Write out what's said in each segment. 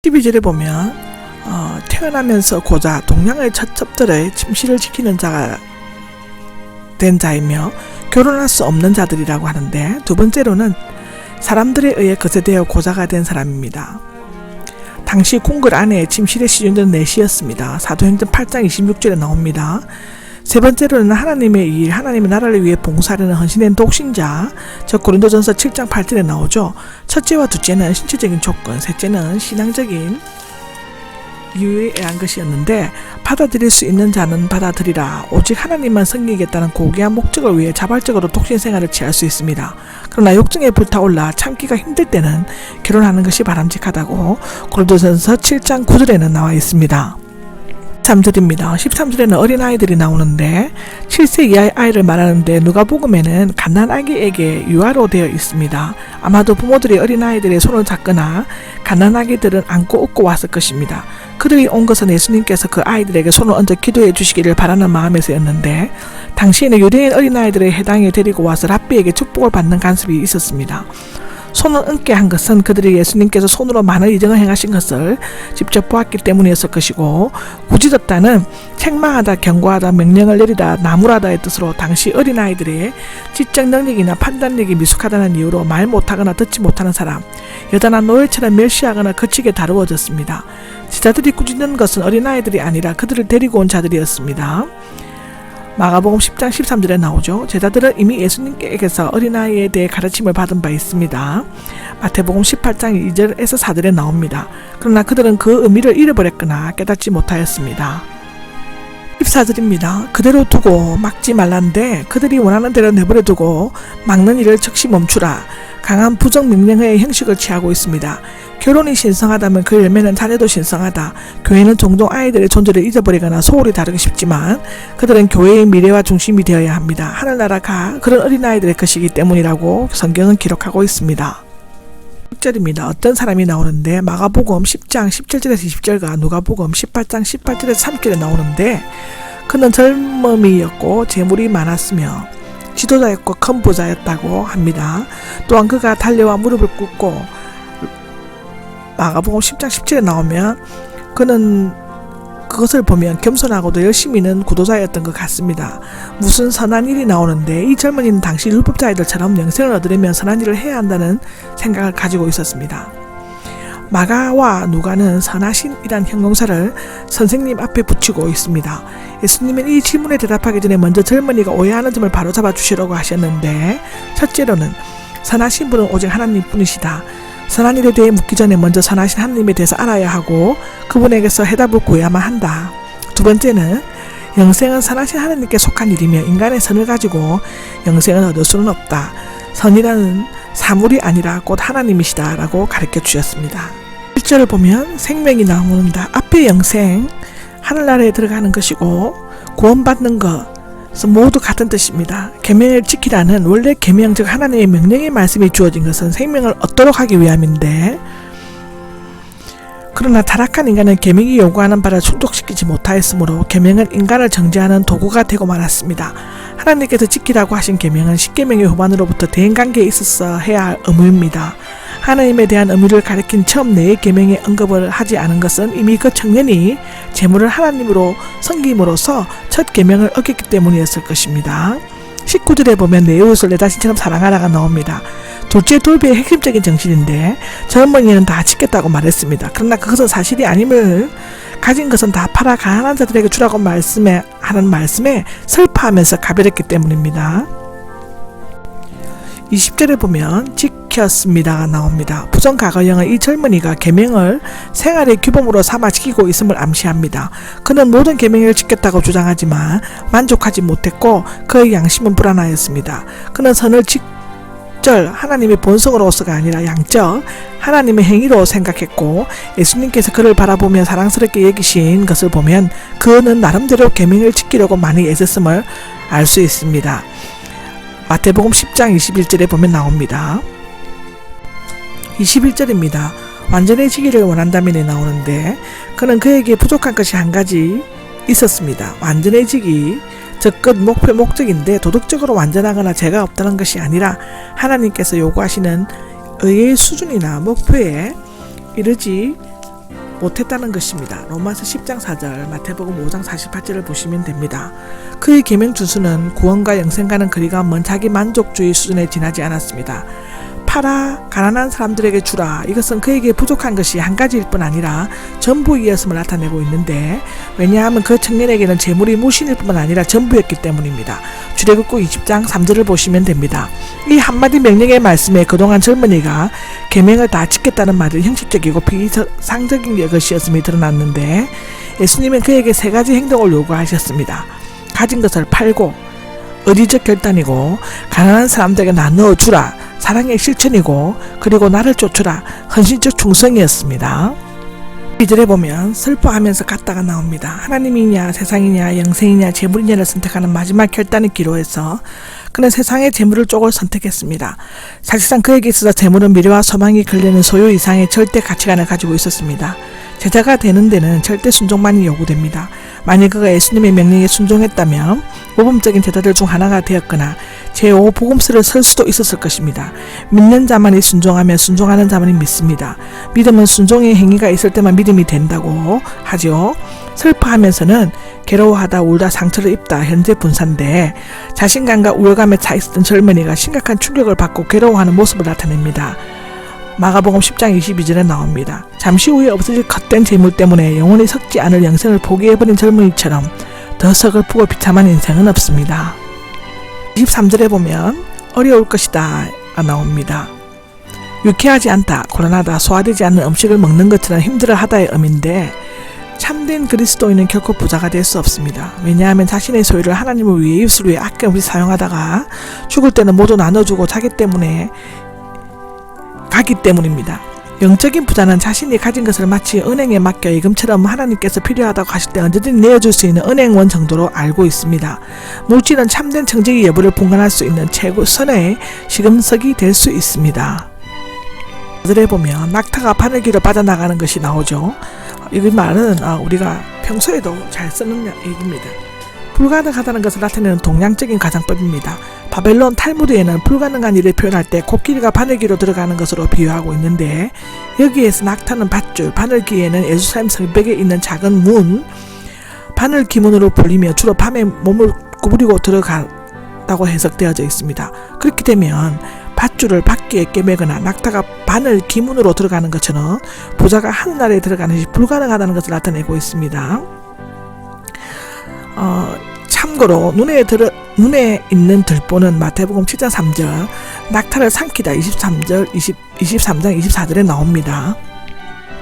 12절에 보면 태어나면서 고자 동양의 첩들의 침시를 지키는 자가 된 자이며 결혼할 수 없는 자들이라고 하는데, 두 번째로는 사람들에 의해 거세되어 고자가 된 사람입니다. 당시 궁궐 안에 침실의 시준은 4시였습니다. 사도행전 8장 26절에 나옵니다. 세 번째로는 하나님의 일, 하나님의 나라를 위해 봉사하려는 헌신된 독신자, 저 고린도전서 7장 8절에 나오죠. 첫째와 둘째는 신체적인 조건, 셋째는 신앙적인 이유에 의한 것이었는데, 받아들일 수 있는 자는 받아들이라. 오직 하나님만 섬기겠다는 고귀한 목적을 위해 자발적으로 독신 생활을 취할 수 있습니다. 그러나 욕정에 불타올라 참기가 힘들 때는 결혼하는 것이 바람직하다고 고린도전서 7장 9절에는 나와 있습니다. 13절입니다. 13절에는 어린아이들이 나오는데 7세 이하의 아이를 말하는데, 누가복음에는 갓난아기에게 유아로 되어 있습니다. 아마도 부모들이 어린아이들의 손을 잡거나 갓난아기들은 안고 업고 왔을 것입니다. 그들이 온 것은 예수님께서 그 아이들에게 손을 얹어 기도해 주시기를 바라는 마음에서였는데, 당시에는 유대인 어린아이들의 해당에 데리고 와서 랍비에게 축복을 받는 관습이 있었습니다. 손을 얹게 한 것은 그들이 예수님께서 손으로 많은 이적을 행하신 것을 직접 보았기 때문이었을 것이고, 굳이졌다는 책망하다, 경고하다, 명령을 내리다, 나무라다의 뜻으로 당시 어린아이들의 지적 능력이나 판단력이 미숙하다는 이유로 말 못하거나 듣지 못하는 사람, 여자나 노예처럼 멸시하거나 거치게 다루어졌습니다. 제자들이 꾸짖는 것은 어린아이들이 아니라 그들을 데리고 온 자들이었습니다. 마가복음 10장 13절에 나오죠. 제자들은 이미 예수님께서 어린아이에 대해 가르침을 받은 바 있습니다. 마태복음 18장 2절에서 4절에 나옵니다. 그러나 그들은 그 의미를 잃어버렸거나 깨닫지 못하였습니다. 14절입니다. 그대로 두고 막지 말란데 그들이 원하는 대로 내버려 두고 막는 일을 즉시 멈추라. 강한 부정 명령의 형식을 취하고 있습니다. 결혼이 신성하다면 그 열매는 자녀도 신성하다. 교회는 종종 아이들의 존재를 잊어버리거나 소홀히 다루기 쉽지만 그들은 교회의 미래와 중심이 되어야 합니다. 하늘나라가 그런 어린아이들의 것이기 때문이라고 성경은 기록하고 있습니다. 6절입니다. 어떤 사람이 나오는데, 마가복음 10장 17절에서 20절과 누가복음 18장 18절에서 3절에 나오는데, 그는 젊음이었고 재물이 많았으며 지도자였고 큰 부자였다고 합니다. 또한 그가 달려와 무릎을 꿇고, 마가복음 10장 10절에 나오면 그는 그것을 보면 겸손하고도 열심히 있는 구도자였던 것 같습니다. 무슨 선한 일이 나오는데, 이 젊은이는 당시 율법자애들처럼 영생을 얻으려면 선한 일을 해야 한다는 생각을 가지고 있었습니다. 마가와 누가는 선하신이란 형용사를 선생님 앞에 붙이고 있습니다. 예수님은 이 질문에 대답하기 전에 먼저 젊은이가 오해하는 점을 바로잡아 주시려고 하셨는데, 첫째로는 선하신 분은 오직 하나님 뿐이시다. 선한 일에 대해 묻기 전에 먼저 선하신 하나님에 대해서 알아야 하고 그분에게서 해답을 구해야만 한다. 두 번째는 영생은 선하신 하나님께 속한 일이며 인간의 선을 가지고 영생을 얻을 수는 없다. 선이라는 사물이 아니라 곧 하나님이시다 라고 가르쳐 주셨습니다. 1절을 보면 생명이 나온다. 앞에 영생, 하늘나라에 들어가는 것이고 구원받는 것 모두 같은 뜻입니다. 계명을 지키라는 원래 계명, 즉 하나님의 명령의 말씀이 주어진 것은 생명을 얻도록 하기 위함인데, 그러나 타락한 인간은 계명이 요구하는 바를 충족시키지 못하였으므로 계명은 인간을 정죄하는 도구가 되고 말았습니다. 하나님께서 지키라고 하신 계명은 십계명의 후반으로부터 대인관계에 있어서 해야 할 의무입니다. 하나님에 대한 의무를 가리킨 처음 4계명의 언급을 하지 않은 것은 이미 그 청년이 재물을 하나님으로 섬김으로써 첫 계명을 어겼기 때문이었을 것입니다. 19절에 보면 내 이웃을 내 자신처럼 사랑하라가 나옵니다. 둘째 돌비의 핵심적인 정신인데, 젊은이는 다 지켰다고 말했습니다. 그러나 그것은 사실이 아님을, 가진 것은 다 팔아 가난한 자들에게 주라고 하는 말씀에 슬퍼하면서 가벼웠기 때문입니다. 20절에 보면 지켰습니다가 나옵니다. 부정과거형은 이 젊은이가 계명을 생활의 규범으로 삼아 지키고 있음을 암시합니다. 그는 모든 계명을 지켰다고 주장하지만 만족하지 못했고 그의 양심은 불안하였습니다. 그는 선을 직절 하나님의 본성으로서가 아니라 양적 하나님의 행위로 생각했고, 예수님께서 그를 바라보며 사랑스럽게 여기신 것을 보면 그는 나름대로 계명을 지키려고 많이 애썼음을 알 수 있습니다. 마태복음 10장 21절에 보면 나옵니다. 21절입니다. 완전해지기를 원한다면에 나오는데, 그는 그에게 부족한 것이 한 가지 있었습니다. 완전해지기, 즉 끝 목표 목적인데, 도덕적으로 완전하거나 죄가 없다는 것이 아니라 하나님께서 요구하시는 의의 수준이나 목표에 이르지 못했다는 것입니다. 로마서 10장 4절, 마태복음 5장 48절을 보시면 됩니다. 그의 계명 준수는 구원과 영생과는 거리가 먼 자기 만족주의 수준에 지나지 않았습니다. 팔아 가난한 사람들에게 주라. 이것은 그에게 부족한 것이 한 가지일 뿐 아니라 전부이었음을 나타내고 있는데, 왜냐하면 그 청년에게는 재물이 무신일 뿐만 아니라 전부였기 때문입니다. 출애굽기 20장 3절을 보시면 됩니다. 이 한마디 명령의 말씀에 그동안 젊은이가 계명을 다 지켰다는 말은 형식적이고 비상적인 것이었음이 드러났는데, 예수님은 그에게 세 가지 행동을 요구하셨습니다. 가진 것을 팔고, 의리적 결단이고, 가난한 사람들에게 나누어 주라, 사랑의 실천이고, 그리고 나를 쫓으라, 헌신적 충성이었습니다. 2절에 보면 슬퍼하면서 갔다가 나옵니다. 하나님이냐 세상이냐 영생이냐 재물이냐를 선택하는 마지막 결단의 기로에서 그는 세상의 재물을 쪽을 선택했습니다. 사실상 그에게 있어서 재물은 미래와 소망이 걸리는 소유 이상의 절대 가치관을 가지고 있었습니다. 제자가 되는 데는 절대 순종만이 요구됩니다. 만일 그가 예수님의 명령에 순종했다면 모범적인 제자들 중 하나가 되었거나 제5 복음서를 쓸 수도 있었을 것입니다. 믿는 자만이 순종하며 순종하는 자만이 믿습니다. 믿음은 순종의 행위가 있을 때만 믿음이 된다고 하죠. 슬퍼하면서는 괴로워하다 울다 상처를 입다 현재 분사인데, 자신감과 우월감에 차 있었던 젊은이가 심각한 충격을 받고 괴로워하는 모습을 나타냅니다. 마가복음 10장 22절에 나옵니다. 잠시 후에 없어질 헛된 재물 때문에 영원히 썩지 않을 영생을 포기해버린 젊은이처럼 더 서글프고 비참한 인생은 없습니다. 23절에 보면 어려울 것이다 나옵니다. 유쾌하지 않다, 고란하다, 소화되지 않는 음식을 먹는 것처럼 힘들어하다의 의미인데, 참된 그리스도인은 결코 부자가 될 수 없습니다. 왜냐하면 자신의 소유를 하나님을 위해 이웃을 위해 아낌없이 사용하다가 죽을 때는 모두 나눠주고 가기 때문입니다. 영적인 부자는 자신이 가진 것을 마치 은행에 맡겨 예금처럼 하나님께서 필요하다고 하실 때 언제든지 내어줄 수 있는 은행원 정도로 알고 있습니다. 물질은 참된 정직의 여부를 분간할 수 있는 최고선의 시금석이 될 수 있습니다. 그들에 보면 낙타가 바늘귀로 빠져나가는 것이 나오죠. 이 말은 우리가 평소에도 잘 쓰는 얘기입니다. 불가능하다는 것을 나타내는 동양적인 가정법입니다. 바벨론 탈무드에는 불가능한 일을 표현할 때 코끼리가 바늘귀로 들어가는 것으로 비유하고 있는데, 여기에서 낙타는 밧줄, 바늘귀에는 예루살렘 성벽에 있는 작은 문, 바늘귀문으로 불리며 주로 밤에 몸을 구부리고 들어간다고 해석되어져 있습니다. 그렇게 되면 밧줄을 밖에 꿰매거나 낙타가 바늘귀문으로 들어가는 것처럼 부자가 하늘나라에 들어가는 것이 불가능하다는 것을 나타내고 있습니다. 참고로 눈에 있는 들보는 마태복음 7장 3절, 낙타를 삼키다 23장 24절에 나옵니다.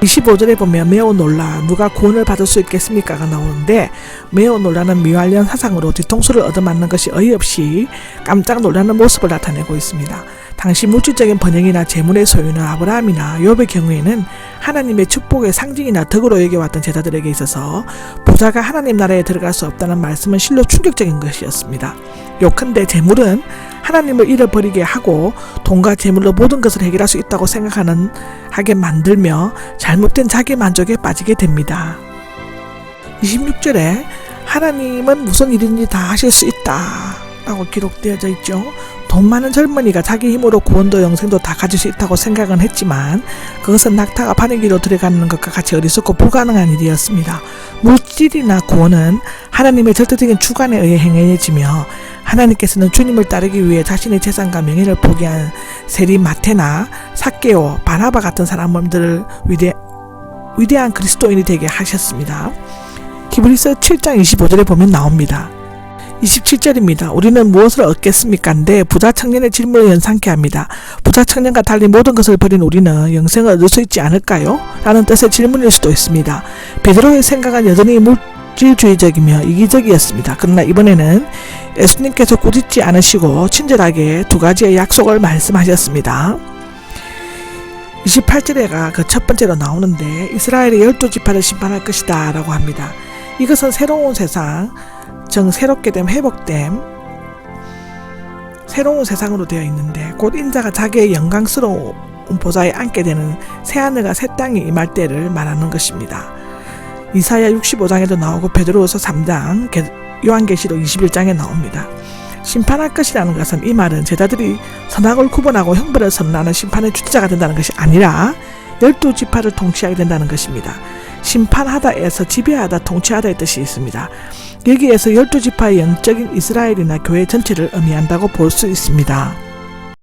25절에 보면 매우 놀라 누가 구원을 받을 수 있겠습니까가 나오는데, 매우 놀라는 미완련 사상으로 뒤통수를 얻어맞는 것이 어이없이 깜짝 놀라는 모습을 나타내고 있습니다. 당시 물질적인 번영이나 재물의 소유는 아브라함이나 욥의 경우에는 하나님의 축복의 상징이나 덕으로 여겨왔던 제자들에게 있어서 부자가 하나님 나라에 들어갈 수 없다는 말씀은 실로 충격적인 것이었습니다. 요컨대 재물은 하나님을 잃어버리게 하고 돈과 재물로 모든 것을 해결할 수 있다고 생각하게 만들며 잘못된 자기 만족에 빠지게 됩니다. 26절에 하나님은 무슨 일인지 다 하실 수 있다 라고 기록되어져 있죠. 돈 많은 젊은이가 자기 힘으로 구원도 영생도 다 가질 수 있다고 생각은 했지만, 그것은 낙타가 바늘귀로 들어가는 것과 같이 어리석고 불가능한 일이었습니다. 물질이나 구원은 하나님의 절대적인 주관에 의해 행해지며, 하나님께서는 주님을 따르기 위해 자신의 재산과 명예를 포기한 세리 마테나 삭개오, 바나바 같은 사람들을 위대한 그리스도인이 되게 하셨습니다. 히브리서 7장 25절에 보면 나옵니다. 27절입니다. 우리는 무엇을 얻겠습니까?인데 부자 청년의 질문을 연상케 합니다. 부자 청년과 달리 모든 것을 버린 우리는 영생을 얻을 수 있지 않을까요? 라는 뜻의 질문일 수도 있습니다. 베드로의 생각은 여전히 물질주의적이며 이기적이었습니다. 그러나 이번에는 예수님께서 꾸짖지 않으시고 친절하게 두 가지의 약속을 말씀하셨습니다. 28절에가 그 첫 번째로 나오는데, 이스라엘의 12지파를 심판할 것이다 라고 합니다. 이것은 새로운 세상, 새롭게 됨, 회복됨, 새로운 세상으로 되어 있는데, 곧 인자가 자기의 영광스러운 보좌에 앉게 되는 새하늘과 새 땅이 임할 때를 말하는 것입니다. 이사야 65장에도 나오고 베드로후서 3장, 요한계시록 21장에 나옵니다. 심판할 것이라는 것은, 이 말은 제자들이 선악을 구분하고 형벌을 선언하는 심판의 주체자가 된다는 것이 아니라 12지파를 통치하게 된다는 것입니다. 심판하다에서 지배하다, 통치하다의 뜻이 있습니다. 여기에서 12지파의 영적인 이스라엘이나 교회 전체를 의미한다고 볼 수 있습니다.